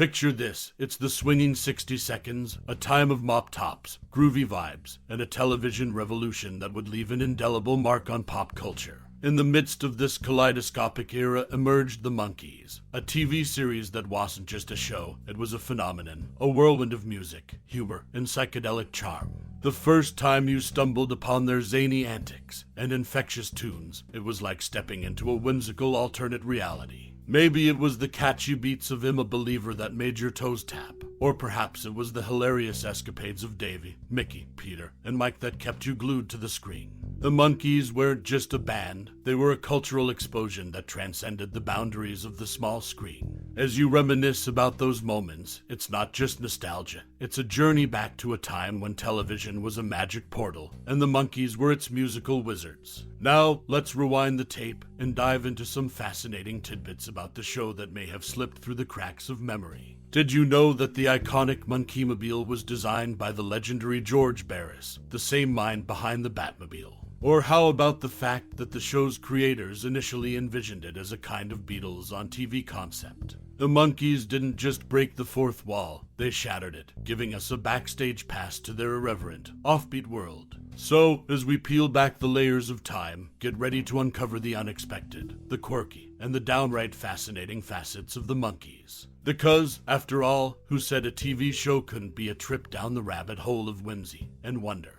Picture this, it's the swinging 60 seconds, a time of mop tops, groovy vibes, and a television revolution that would leave an indelible mark on pop culture. In the midst of this kaleidoscopic era emerged the Monkees, a TV series that wasn't just a show, it was a phenomenon, a whirlwind of music, humor, and psychedelic charm. The first time you stumbled upon their zany antics and infectious tunes, it was like stepping into a whimsical alternate reality. Maybe it was the catchy beats of "I'm a Believer" that made your toes tap. Or perhaps it was the hilarious escapades of Davy, Micky, Peter, and Mike that kept you glued to the screen. The Monkees weren't just a band, they were a cultural explosion that transcended the boundaries of the small screen. As you reminisce about those moments, it's not just nostalgia, it's a journey back to a time when television was a magic portal, and the Monkees were its musical wizards. Now, let's rewind the tape and dive into some fascinating tidbits about the show that may have slipped through the cracks of memory. Did you know that the iconic Monkeemobile was designed by the legendary George Barris, the same mind behind the Batmobile? Or how about the fact that the show's creators initially envisioned it as a kind of Beatles on TV concept? The Monkees didn't just break the fourth wall, they shattered it, giving us a backstage pass to their irreverent, offbeat world. So, as we peel back the layers of time, get ready to uncover the unexpected, the quirky, and the downright fascinating facets of the Monkees. Because, after all, who said a TV show couldn't be a trip down the rabbit hole of whimsy and wonder?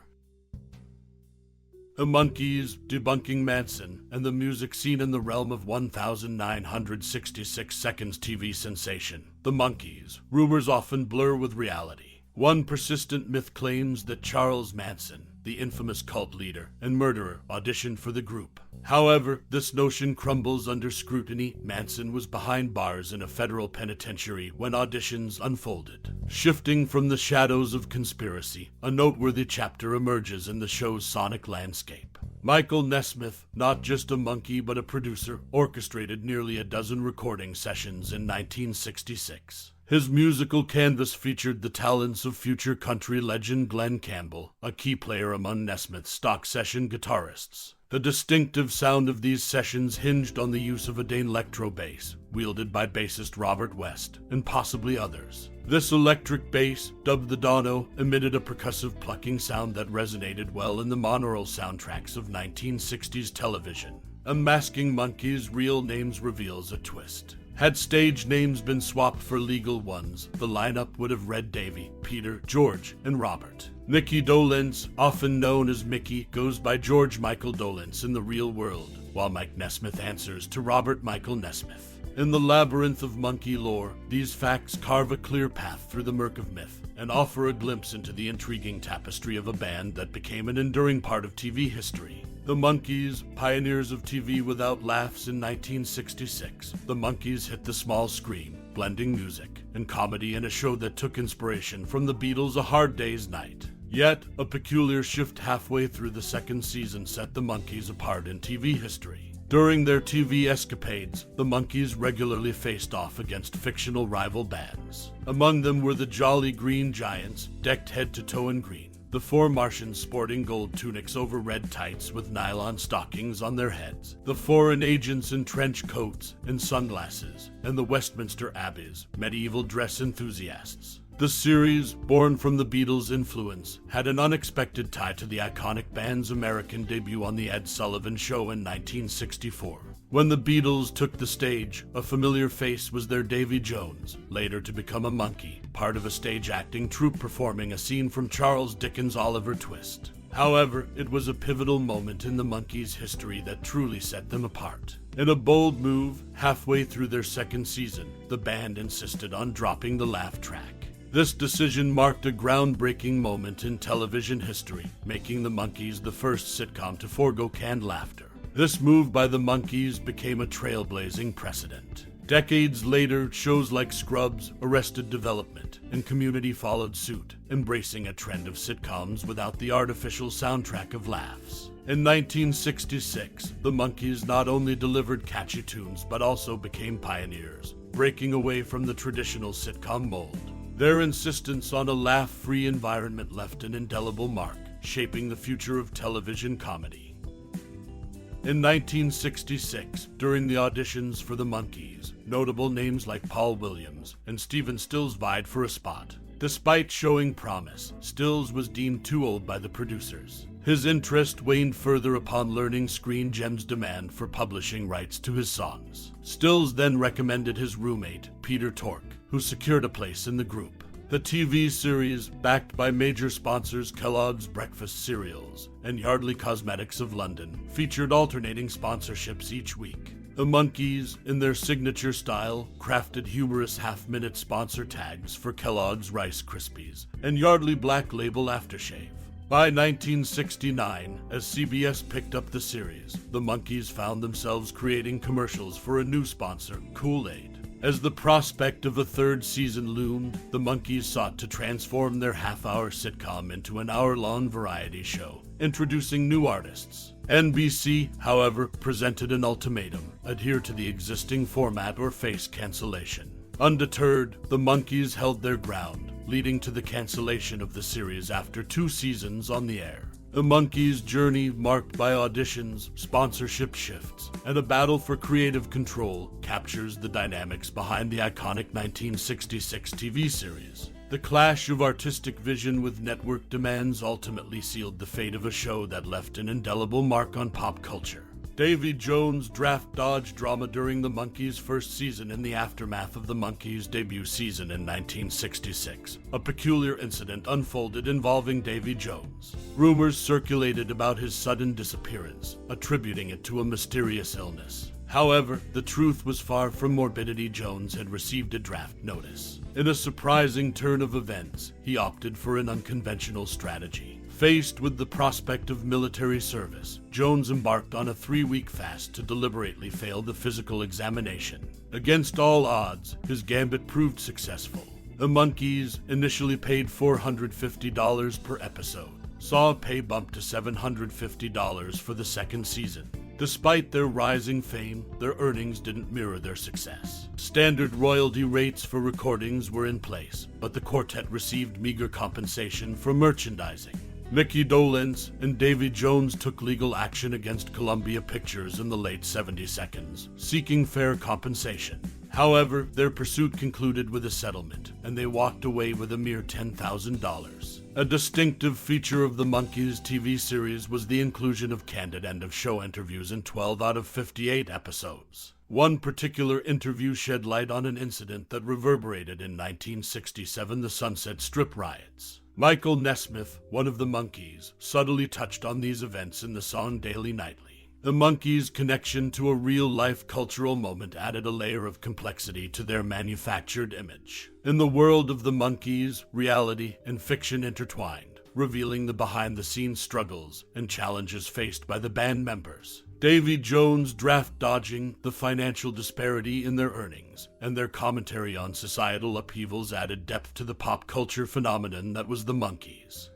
The Monkees, debunking Manson, and the music scene in the realm of 1966 seconds TV sensation. The Monkees. Rumors often blur with reality. One persistent myth claims that Charles Manson, the infamous cult leader and murderer, auditioned for the group. However, this notion crumbles under scrutiny. Manson was behind bars in a federal penitentiary when auditions unfolded. Shifting from the shadows of conspiracy, a noteworthy chapter emerges in the show's sonic landscape. Michael Nesmith, not just a Monkee but a producer, orchestrated nearly a dozen recording sessions in 1966. His musical canvas featured the talents of future country legend Glen Campbell, a key player among Nesmith's stock session guitarists. The distinctive sound of these sessions hinged on the use of a Danelectro bass, wielded by bassist Robert West, and possibly others. This electric bass, dubbed the Dono, emitted a percussive plucking sound that resonated well in the monaural soundtracks of 1960s television. Unmasking Monkees' real names reveals a twist. Had stage names been swapped for legal ones, the lineup would have read Davy, Peter, George, and Robert. Micky Dolenz, often known as Micky, goes by George Michael Dolenz in the real world, while Mike Nesmith answers to Robert Michael Nesmith. In the labyrinth of Monkee lore, these facts carve a clear path through the murk of myth and offer a glimpse into the intriguing tapestry of a band that became an enduring part of TV history. The Monkees, pioneers of TV without laughs in 1966. The Monkees hit the small screen, blending music and comedy in a show that took inspiration from the Beatles' A Hard Day's Night. Yet, a peculiar shift halfway through the second season set the Monkees apart in TV history. During their TV escapades, the Monkees regularly faced off against fictional rival bands. Among them were the Jolly Green Giants, decked head to toe in green. The four Martians sporting gold tunics over red tights with nylon stockings on their heads. The foreign agents in trench coats and sunglasses. And the Westminster Abbeys, medieval dress enthusiasts. The series, born from the Beatles' influence, had an unexpected tie to the iconic band's American debut on The Ed Sullivan Show in 1964. When the Beatles took the stage, a familiar face was their Davy Jones, later to become a Monkee, part of a stage acting troupe performing a scene from Charles Dickens' Oliver Twist. However, it was a pivotal moment in the Monkees' history that truly set them apart. In a bold move, halfway through their second season, the band insisted on dropping the laugh track. This decision marked a groundbreaking moment in television history, making the Monkees the first sitcom to forego canned laughter. This move by the Monkees became a trailblazing precedent. Decades later, shows like Scrubs, Arrested Development, and Community followed suit, embracing a trend of sitcoms without the artificial soundtrack of laughs. In 1966, the Monkees not only delivered catchy tunes but also became pioneers, breaking away from the traditional sitcom mold. Their insistence on a laugh-free environment left an indelible mark, shaping the future of television comedy. In 1966, during the auditions for the Monkees, notable names like Paul Williams and Stephen Stills vied for a spot. Despite showing promise, Stills was deemed too old by the producers. His interest waned further upon learning Screen Gem's demand for publishing rights to his songs. Stills then recommended his roommate, Peter Tork, who secured a place in the group. The TV series, backed by major sponsors Kellogg's Breakfast Cereals and Yardley Cosmetics of London, featured alternating sponsorships each week. The Monkees, in their signature style, crafted humorous half-minute sponsor tags for Kellogg's Rice Krispies and Yardley Black Label Aftershave. By 1969, as CBS picked up the series, the Monkees found themselves creating commercials for a new sponsor, Kool-Aid. As the prospect of a third season loomed, the Monkees sought to transform their half-hour sitcom into an hour-long variety show, introducing new artists. NBC, however, presented an ultimatum: adhere to the existing format or face cancellation. Undeterred, the Monkees held their ground, leading to the cancellation of the series after 2 seasons on the air. The Monkees' journey, marked by auditions, sponsorship shifts, and a battle for creative control, captures the dynamics behind the iconic 1966 TV series. The clash of artistic vision with network demands ultimately sealed the fate of a show that left an indelible mark on pop culture. Davy Jones' draft dodge drama during the Monkees' first season in the aftermath of the Monkees' debut season in 1966. A peculiar incident unfolded involving Davy Jones. Rumors circulated about his sudden disappearance, attributing it to a mysterious illness. However, the truth was far from morbidity. Jones had received a draft notice. In a surprising turn of events, he opted for an unconventional strategy. Faced with the prospect of military service, Jones embarked on a 3-week fast to deliberately fail the physical examination. Against all odds, his gambit proved successful. The Monkees, initially paid $450 per episode, saw a pay bump to $750 for the second season. Despite their rising fame, their earnings didn't mirror their success. Standard royalty rates for recordings were in place, but the quartet received meager compensation for merchandising. Micky Dolenz and Davy Jones took legal action against Columbia Pictures in the late 70s, seeking fair compensation. However, their pursuit concluded with a settlement, and they walked away with a mere $10,000. A distinctive feature of the Monkees TV series was the inclusion of candid end-of-show interviews in 12 out of 58 episodes. One particular interview shed light on an incident that reverberated in 1967, the Sunset Strip riots. Michael Nesmith, one of the Monkees, subtly touched on these events in the song Daily Nightly. The Monkees' connection to a real-life cultural moment added a layer of complexity to their manufactured image. In the world of the Monkees, reality and fiction intertwined, revealing the behind-the-scenes struggles and challenges faced by the band members. Davy Jones' draft dodging, the financial disparity in their earnings, and their commentary on societal upheavals added depth to the pop culture phenomenon that was the Monkees.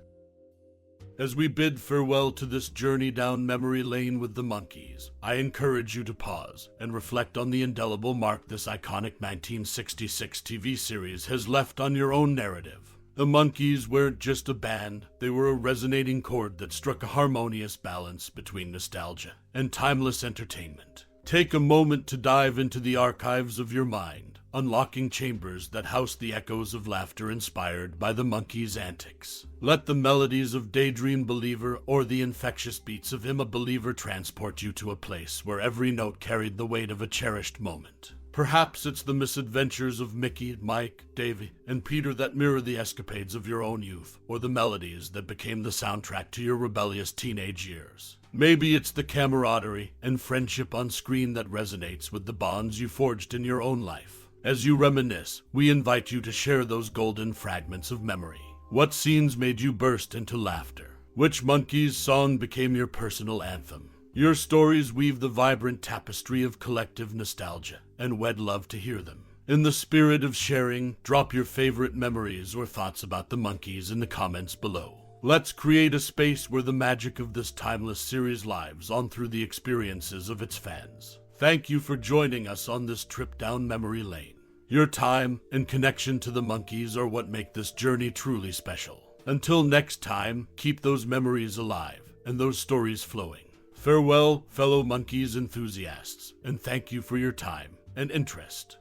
As we bid farewell to this journey down memory lane with the Monkees, I encourage you to pause and reflect on the indelible mark this iconic 1966 TV series has left on your own narrative. The Monkees weren't just a band, they were a resonating chord that struck a harmonious balance between nostalgia and timeless entertainment. Take a moment to dive into the archives of your mind, unlocking chambers that house the echoes of laughter inspired by the Monkees' antics. Let the melodies of Daydream Believer or the infectious beats of I'm a Believer transport you to a place where every note carried the weight of a cherished moment. Perhaps it's the misadventures of Micky, Mike, Davy, and Peter that mirror the escapades of your own youth, or the melodies that became the soundtrack to your rebellious teenage years. Maybe it's the camaraderie and friendship on screen that resonates with the bonds you forged in your own life. As you reminisce, we invite you to share those golden fragments of memory. What scenes made you burst into laughter? Which Monkees song became your personal anthem? Your stories weave the vibrant tapestry of collective nostalgia, and we'd love to hear them. In the spirit of sharing, drop your favorite memories or thoughts about the Monkees in the comments below. Let's create a space where the magic of this timeless series lives on through the experiences of its fans. Thank you for joining us on this trip down memory lane. Your time and connection to the Monkees are what make this journey truly special. Until next time, keep those memories alive and those stories flowing. Farewell, fellow Monkees enthusiasts, and thank you for your time and interest.